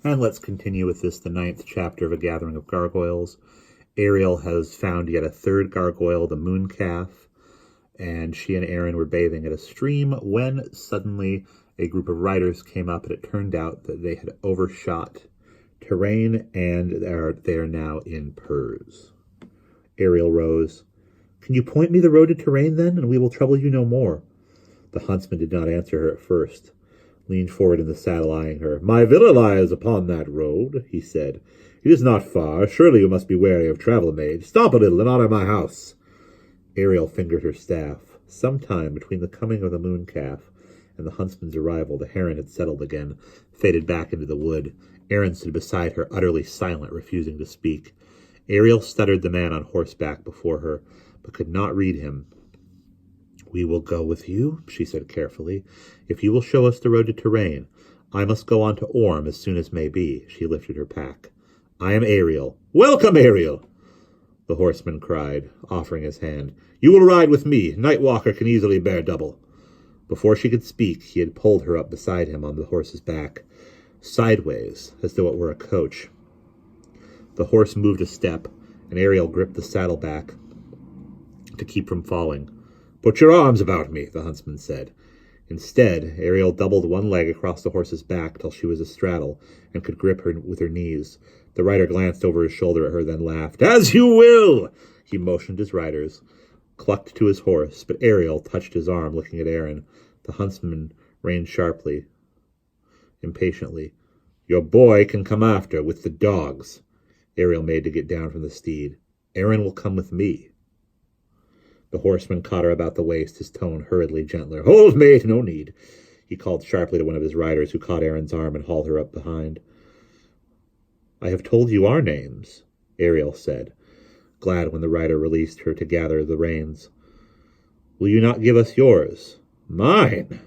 And let's continue with this, the 9th chapter of A Gathering of Gargoyles. Ariel has found yet a third gargoyle, the moon calf, and she and Aaron were bathing at a stream when suddenly a group of riders came up, and it turned out that they had overshot terrain and they are now in Purs. Ariel rose. "Can you point me the road to terrain, then, and we will trouble you no more?" The huntsman did not answer her at first. Leaned forward in the saddle, eyeing her. "My villa lies upon that road," he said. "It is not far. Surely you must be wary of travel maid. Stop a little and honour my house." Ariel fingered her staff. Some time between the coming of the moon calf and the huntsman's arrival, the heron had settled again, faded back into the wood. Aaron stood beside her, utterly silent, refusing to speak. Ariel stuttered the man on horseback before her, but could not read him. "We will go with you," she said carefully, "if you will show us the road to terrain. I must go on to Orm as soon as may be." She lifted her pack. "I am Ariel." "Welcome, Ariel!" the horseman cried, offering his hand. "You will ride with me. Nightwalker can easily bear double." Before she could speak, he had pulled her up beside him on the horse's back, sideways, as though it were a coach. The horse moved a step, and Ariel gripped the saddleback to keep from falling. "Put your arms about me," the huntsman said. Instead, Ariel doubled one leg across the horse's back till she was astraddle and could grip her with her knees. The rider glanced over his shoulder at her, then laughed. "As you will!" He motioned his riders, clucked to his horse, but Ariel touched his arm, looking at Aaron. The huntsman reined sharply, impatiently. "Your boy can come after, with the dogs." Ariel made to get down from the steed. "Aaron will come with me." The horseman caught her about the waist, his tone hurriedly gentler. "Hold, mate, no need." He called sharply to one of his riders, who caught Aaron's arm and hauled her up behind. "I have told you our names," Ariel said, glad when the rider released her to gather the reins. "Will you not give us yours?" "Mine,"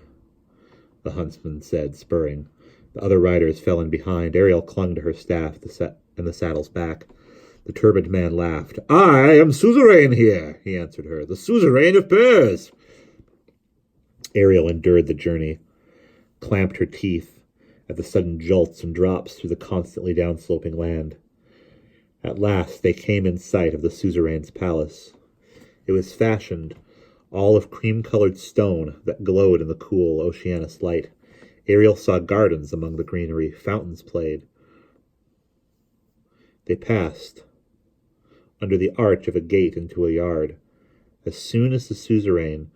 the huntsman said, spurring. The other riders fell in behind. Ariel clung to her staff and the saddle's back. The turbaned man laughed. "I am Suzerain here," he answered her. "The Suzerain of Purs." Ariel endured the journey, clamped her teeth at the sudden jolts and drops through the constantly downsloping land. At last they came in sight of the Suzerain's palace. It was fashioned all of cream-colored stone that glowed in the cool Oceanus light. Ariel saw gardens among the greenery. Fountains played. They passed under the arch of a gate into a yard. As soon as the Suzerain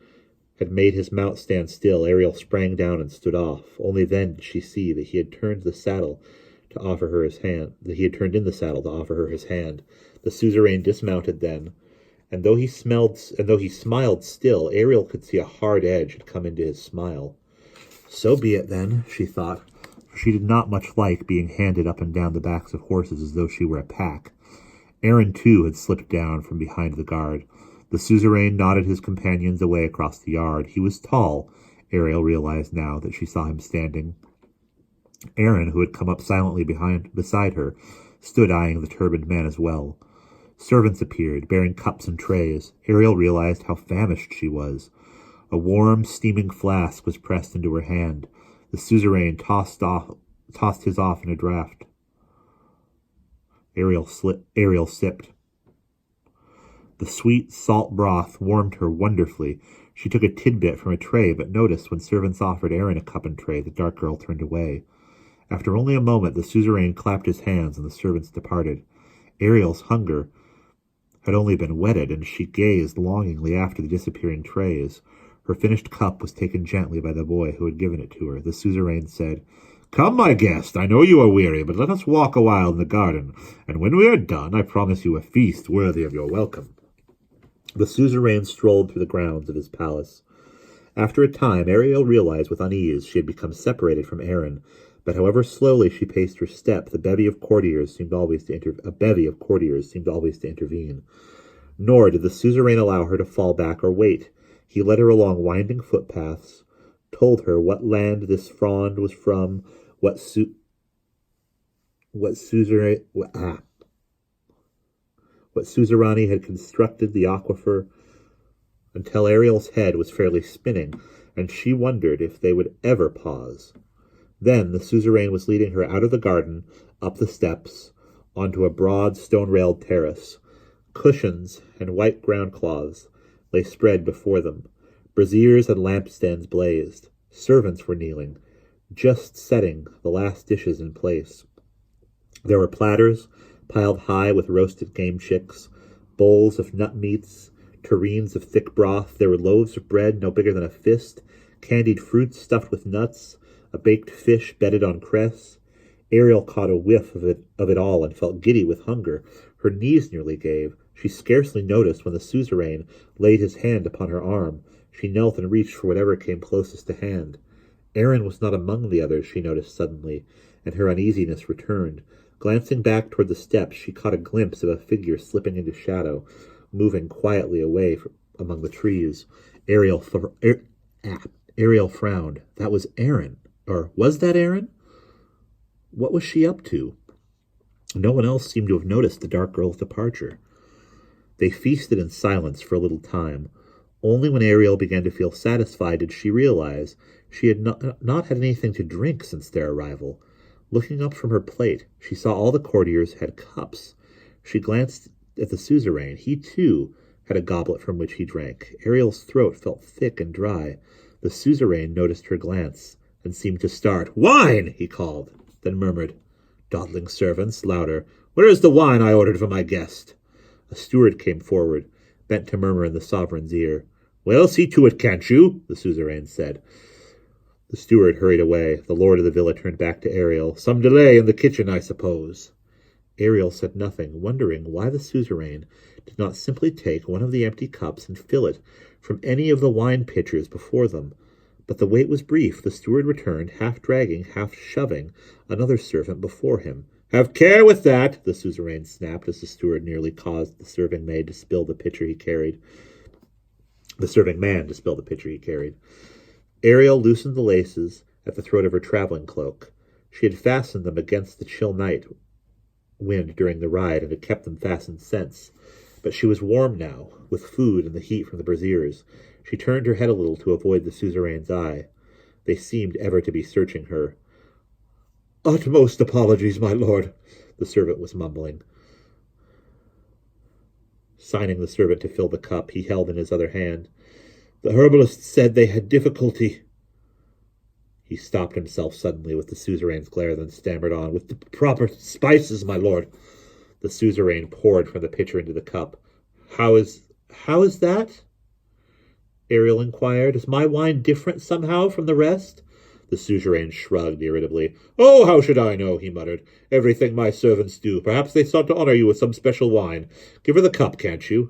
had made his mount stand still, Ariel sprang down and stood off. Only then did she see that he had turned the saddle to offer her his hand. The Suzerain dismounted then, and though he smiled still, Ariel could see a hard edge had come into his smile. So be it then, she thought, for she did not much like being handed up and down the backs of horses as though she were a pack. Aaron, too, had slipped down from behind the guard. The Suzerain nodded his companions away across the yard. He was tall, Ariel realized now that she saw him standing. Aaron, who had come up silently beside her, stood eyeing the turbaned man as well. Servants appeared, bearing cups and trays. Ariel realized how famished she was. A warm, steaming flask was pressed into her hand. The Suzerain tossed his off in a draught. Ariel sipped. The sweet, salt broth warmed her wonderfully. She took a tidbit from a tray, but noticed when servants offered Aaron a cup and tray, the dark girl turned away. After only a moment, the Suzerain clapped his hands and the servants departed. Ariel's hunger had only been whetted, and she gazed longingly after the disappearing trays. Her finished cup was taken gently by the boy who had given it to her. The Suzerain said, "Come, my guest, I know you are weary, but let us walk a while in the garden, and when we are done, I promise you a feast worthy of your welcome." The Suzerain strolled through the grounds of his palace. After a time, Ariel realized with unease she had become separated from Aaron, but however slowly she paced her step, a bevy of courtiers seemed always to intervene. Nor did the Suzerain allow her to fall back or wait. He led her along winding footpaths, told her what land this frond was from, what suzerain had constructed the aquifer, until Ariel's head was fairly spinning, and she wondered if they would ever pause. Then the suzerain was leading her out of the garden, up the steps, onto a broad stone-railed terrace. Cushions and white ground cloths lay spread before them. Braziers and lampstands blazed. Servants were kneeling, just setting the last dishes in place. There were platters piled high with roasted game chicks, bowls of nut meats, tureens of thick broth. There were loaves of bread no bigger than a fist, candied fruits stuffed with nuts, a baked fish bedded on cress. Ariel caught a whiff of it all and felt giddy with hunger. Her knees nearly gave. She scarcely noticed when the suzerain laid his hand upon her arm. She knelt and reached for whatever came closest to hand. Aaron was not among the others, she noticed suddenly, and her uneasiness returned. Glancing back toward the steps, she caught a glimpse of a figure slipping into shadow, moving quietly away among the trees. Ariel frowned. That was Aaron. Or was that Aaron? What was she up to? No one else seemed to have noticed the dark girl's departure. They feasted in silence for a little time. Only when Ariel began to feel satisfied did she realize she had not had anything to drink since their arrival. Looking up from her plate, she saw all the courtiers had cups. She glanced at the suzerain. He, too, had a goblet from which he drank. Ariel's throat felt thick and dry. The suzerain noticed her glance and seemed to start. "Wine!" he called, then murmured, "Dawdling servants," louder, "where is the wine I ordered for my guest?" A steward came forward, bent to murmur in the sovereign's ear. "Well, see to it, can't you?" the suzerain said. The steward hurried away. The lord of the villa turned back to Ariel. "Some delay in the kitchen, I suppose." Ariel said nothing, wondering why the suzerain did not simply take one of the empty cups and fill it from any of the wine pitchers before them. But the wait was brief. The steward returned, half dragging, half shoving another servant before him. "Have care with that," the suzerain snapped as the steward nearly caused the serving maid to spill the pitcher he carried. The serving man to spill the pitcher he carried. Ariel loosened the laces at the throat of her traveling cloak. She had fastened them against the chill night wind during the ride and had kept them fastened since. But she was warm now, with food and the heat from the braziers. She turned her head a little to avoid the suzerain's eye. They seemed ever to be searching her. "Utmost apologies, my lord," the servant was mumbling. Signing the servant to fill the cup he held in his other hand. "The herbalist said they had difficulty." He stopped himself suddenly with the suzerain's glare, then stammered on, "With the proper spices, my lord." The suzerain poured from the pitcher into the cup. How is that?" Ariel inquired. "Is my wine different somehow from the rest?" The suzerain shrugged irritably. "Oh, how should I know?" he muttered. "Everything my servants do. Perhaps they sought to honor you with some special wine. Give her the cup, can't you?"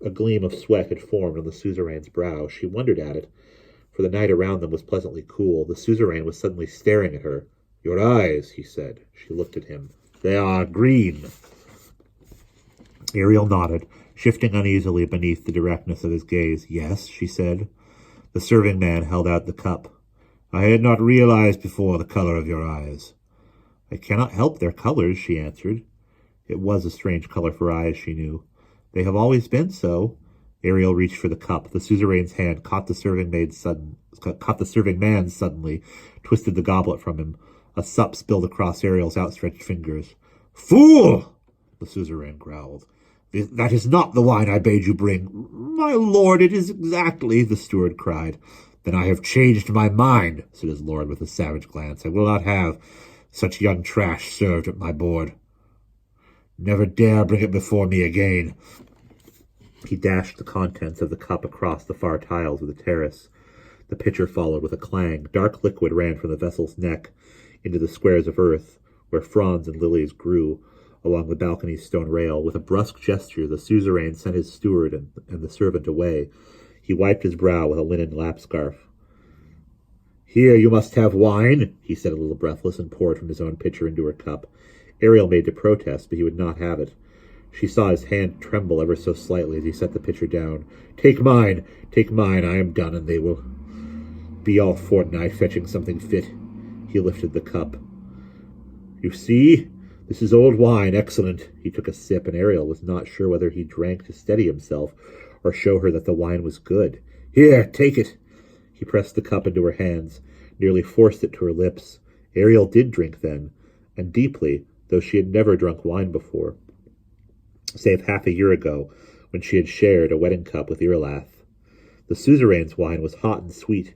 A gleam of sweat had formed on the suzerain's brow. She wondered at it, for the night around them was pleasantly cool. The suzerain was suddenly staring at her. "Your eyes," he said. She looked at him. "They are green." Ariel nodded, shifting uneasily beneath the directness of his gaze. "Yes," she said. The serving man held out the cup. "I had not realized before the color of your eyes." "I cannot help their colors," she answered. It was a strange color for eyes, she knew. "They have always been so." Ariel reached for the cup. The suzerain's hand caught the serving man suddenly, twisted the goblet from him. A sup spilled across Ariel's outstretched fingers. "Fool!" the suzerain growled. "That is not the wine I bade you bring." "My lord, it is exactly," the steward cried. "Then I have changed my mind," said his lord with a savage glance. "I will not have such young trash served at my board. Never dare bring it before me again." He dashed the contents of the cup across the far tiles of the terrace. The pitcher followed with a clang. Dark liquid ran from the vessel's neck into the squares of earth, where fronds and lilies grew along the balcony's stone rail. With a brusque gesture, the suzerain sent his steward and the servant away. He wiped his brow with a linen lap-scarf. "Here, you must have wine," he said a little breathless, and poured from his own pitcher into her cup. Ariel made to protest, but he would not have it. She saw his hand tremble ever so slightly as he set the pitcher down. Take mine, I am done, and they will be all fortnight fetching something fit." He lifted the cup. "You see, this is old wine, excellent." He took a sip, and Ariel was not sure whether he drank to steady himself or show her that the wine was good. "Here, take it." He pressed the cup into her hands. nearly forced it to her lips. Ariel did drink then, and deeply, though she had never drunk wine before, save half a year ago, when she had shared a wedding cup with Irlath. The Suzerain's wine was hot and sweet.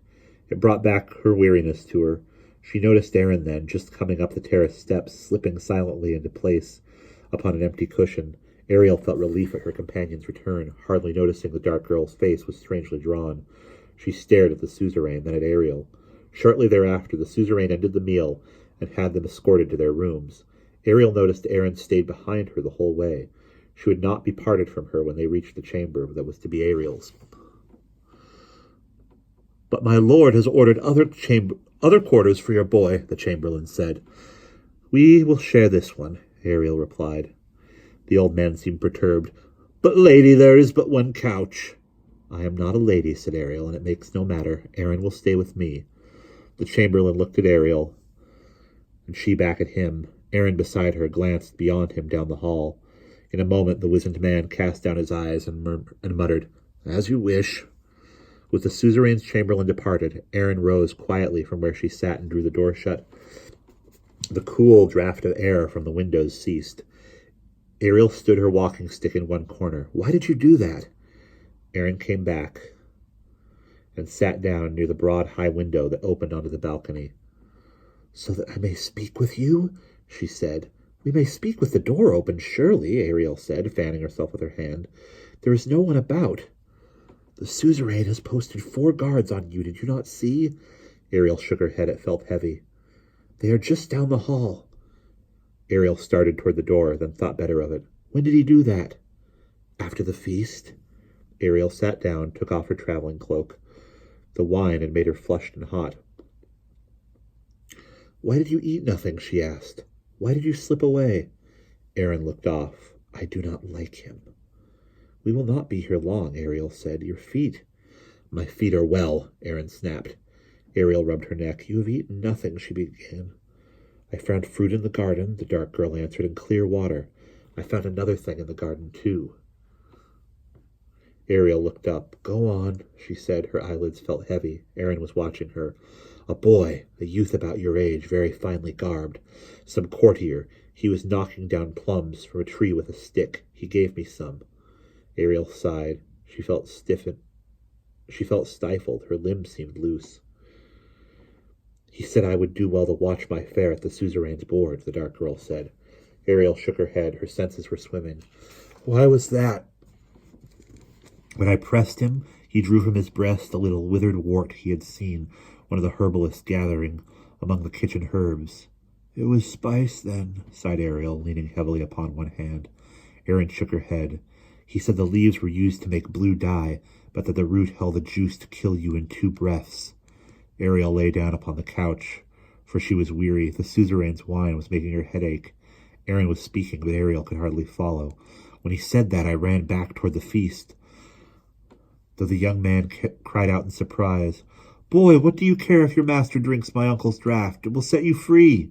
It brought back her weariness to her. She noticed Aaron then, just coming up the terrace steps, slipping silently into place upon an empty cushion. Ariel felt relief at her companion's return, hardly noticing the dark girl's face was strangely drawn. She stared at the Suzerain, then at Ariel. Shortly thereafter, the Suzerain ended the meal and had them escorted to their rooms. Ariel noticed Aaron stayed behind her the whole way. She would not be parted from her when they reached the chamber that was to be Ariel's. "But my lord has ordered other quarters for your boy," the chamberlain said. "We will share this one," Ariel replied. The old man seemed perturbed. "But, lady, there is but one couch." "I am not a lady," said Ariel, "and it makes no matter. Aaron will stay with me." The chamberlain looked at Ariel, and she back at him. Aaron beside her glanced beyond him down the hall. In a moment the wizened man cast down his eyes and muttered, "As you wish." With the Suzerain's chamberlain departed, Aaron rose quietly from where she sat and drew the door shut. The cool draught of air from the windows ceased. Ariel stood her walking stick in one corner. "Why did you do that?" Aaron came back and sat down near the broad high window that opened onto the balcony. "So that I may speak with you?" she said. "We may speak with the door open, surely," Ariel said, fanning herself with her hand. "There is no one about." "The Suzerain has posted 4 guards on you, did you not see?" Ariel shook her head. It felt heavy. "They are just down the hall." Ariel started toward the door, then thought better of it. "When did he do that?" "After the feast." Ariel sat down, took off her traveling cloak. The wine had made her flushed and hot. "Why did you eat nothing?" she asked. "Why did you slip away?" Aaron looked off. "I do not like him." "We will not be here long," Ariel said. "Your feet—" "My feet are well," Aaron snapped. Ariel rubbed her neck. "You have eaten nothing," she began. "I found fruit in the garden," the dark girl answered, "and clear water. I found another thing in the garden, too." Ariel looked up. "Go on," she said. Her eyelids felt heavy. Aaron was watching her. "A boy, a youth about your age, very finely garbed. Some courtier. He was knocking down plums from a tree with a stick. He gave me some." Ariel sighed. She felt stifled. Her limbs seemed loose. "He said I would do well to watch my fare at the Suzerain's board," the dark girl said. Ariel shook her head. Her senses were swimming. "Why was that?" "When I pressed him, he drew from his breast a little withered wart he had seen one of the herbalists gathering among the kitchen herbs." "It was spice, then," sighed Ariel, leaning heavily upon one hand. Aaron shook her head. "He said the leaves were used to make blue dye, but that the root held the juice to kill you in 2 breaths. Ariel lay down upon the couch, for she was weary. The Suzerain's wine was making her head ache. Aaron was speaking, but Ariel could hardly follow. "When he said that, I ran back toward the feast." Though the young man cried out in surprise, "Boy, what do you care if your master drinks my uncle's draught? It will set you free."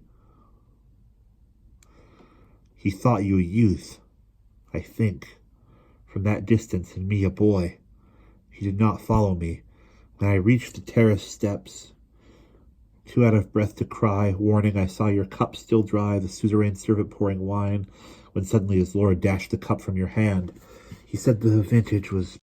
"He thought you a youth, I think, from that distance, and me a boy. He did not follow me. When I reached the terrace steps, too out of breath to cry, warning, I saw your cup still dry, the Suzerain servant pouring wine, when suddenly his lord dashed the cup from your hand. He said the vintage was